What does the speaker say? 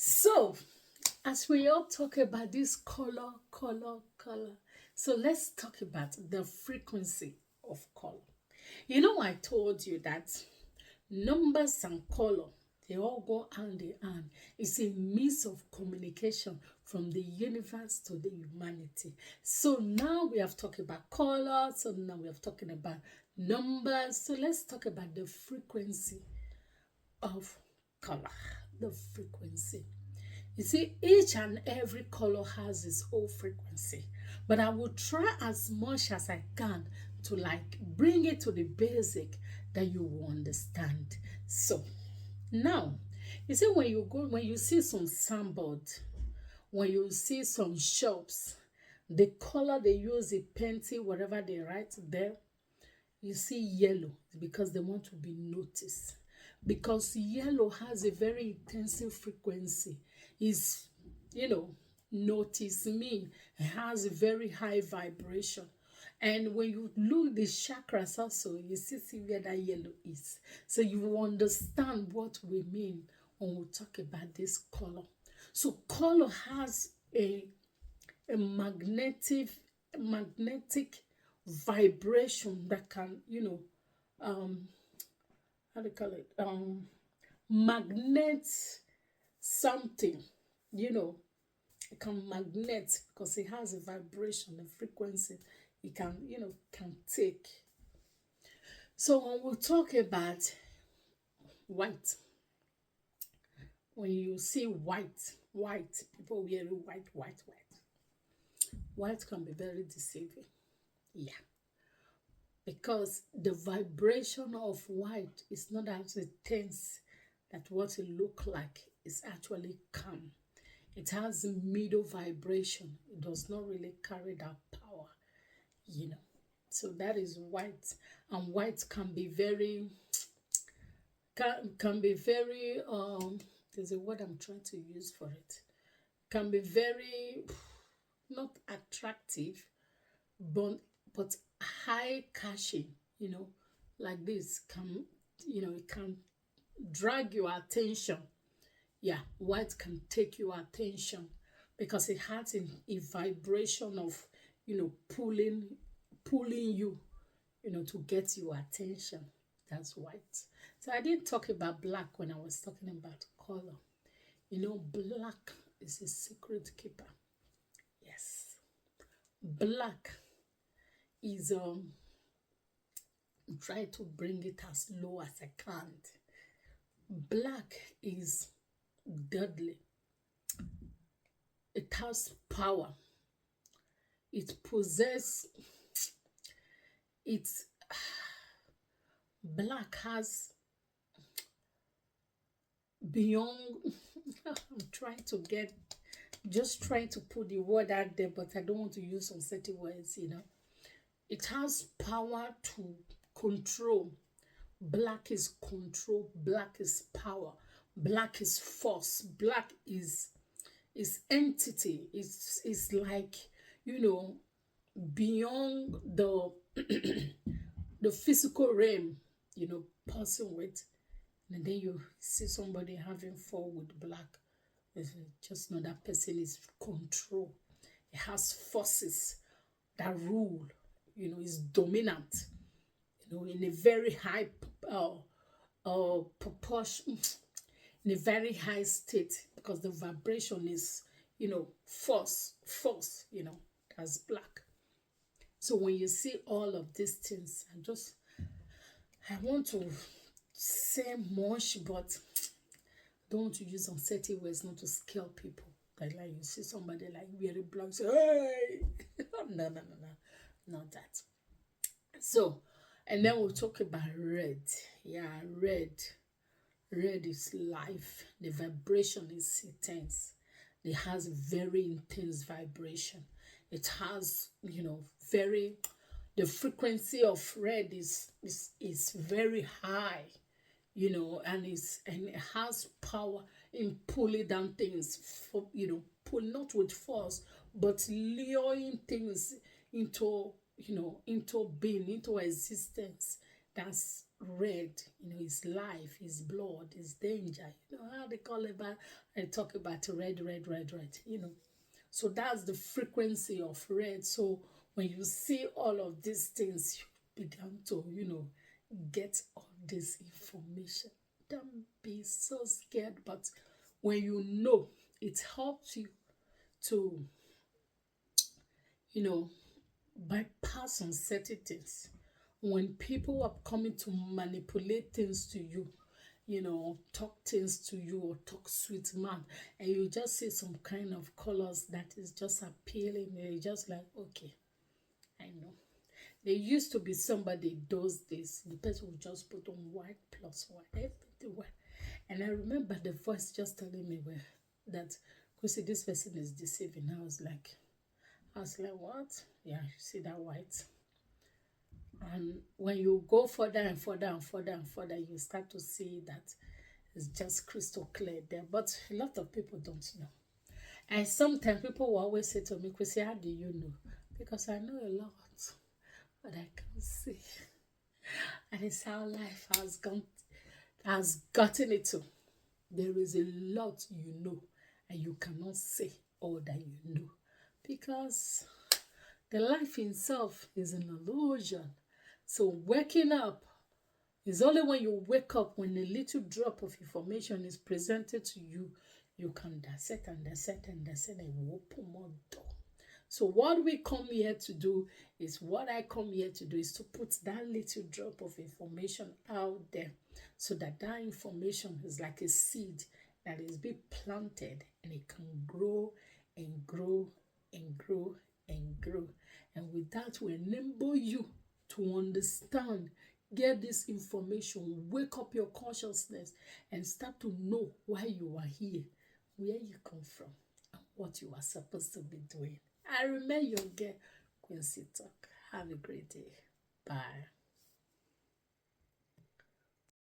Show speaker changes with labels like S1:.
S1: So, as we all talk about this color, so let's talk about the frequency of color. I told you that numbers and color, they all go hand in hand. It's a means of communication from the universe to the humanity. So now we have talked about color, so now we have talking about numbers. So let's talk about the frequency of color. The frequency. You see, each and every color has its own frequency, but I will try as much as I can to bring it to the basic that you will understand. So now, you see, when you see some signboard, when you see some shops, the color they use, the painting, whatever they write there, you see yellow because they want to be noticed. Because yellow has a very intensive frequency. Is notice me, it has a very high vibration. And when you look the chakras also, you see where that yellow is. So you will understand what we mean when we talk about this color. So color has a magnetic vibration that can, how do you call it? Magnet something, you know, it can magnet because it has a vibration, a frequency it can, can take. So when we talk about white, when you see white, people wearing white can be very deceiving. Yeah. Because the vibration of white is not as intense that what it look like is actually calm. It has a middle vibration. It does not really carry that power, you know. So that is white, and white can be very can be very there's a word I'm trying to use for it. Can be very not attractive, but high cashing, like this can, it can drag your attention. Yeah, white can take your attention because it has a vibration of, pulling you, to get your attention. That's white. So I didn't talk about black when I was talking about color. Black is a secret keeper. Yes. Black is try to bring it as low as I can. Black is deadly. It has power. It possesses. It's black has beyond. I'm trying to get, just trying to put the word out there, but I don't want to use some certain words. It has power to control. Black is control. Black is power. Black is force. Black is entity. It's like, beyond the the physical realm, passing with. And then you see somebody having fall with black. It's just know that person is control. It has forces that rule, is dominant, in a very high proportion, in a very high state, because the vibration is, force, that's black. So when you see all of these things, I want to say much, but don't want to use uncertain words not to scare people. Like you see somebody like wearing black, say, hey, no, not that. So, and then we'll talk about red. Yeah, red. Red is life. The vibration is intense. It has very intense vibration. It has, very, the frequency of red is very high, and it has power in pulling down things for, pull not with force, but luring things into, into being, into existence. That's red, his life, his blood, his danger. How they call it about, and talk about red, red, red, red. So that's the frequency of red. So when you see all of these things, you begin to, get all this information. Don't be so scared, but when you know, it helps you to, you know, bypass uncertainties. When people are coming to manipulate things to you, talk things to you or talk sweet mouth, and you just see some kind of colors that is just appealing, and you're just like, okay, I know. There used to be somebody those days, the person would just put on white plus white, everything white. And I remember the voice just telling me, well, that, Chrissy, this person is deceiving. I was like, what? Yeah, you see that white? And when you go further and further and further and further, you start to see that it's just crystal clear there. But a lot of people don't know. And sometimes people will always say to me, Chrissy, how do you know? Because I know a lot, but I can't see. And it's how life has gotten it to. There is a lot you know, and you cannot say all that you know. Because the life itself is an illusion. So waking up is only when you wake up, when a little drop of information is presented to you, you can dissect and dissect and dissect, and you open more door. So what we come here to do is, what I come here to do is to put that little drop of information out there, so that that information is like a seed that is being planted, and it can grow and grow and grow and grow. And with that, we enable you to understand, get this information, wake up your consciousness, and start to know why you are here, where you come from, and what you are supposed to be doing. I remain your girl, Quincy Talk. Have a great day. Bye.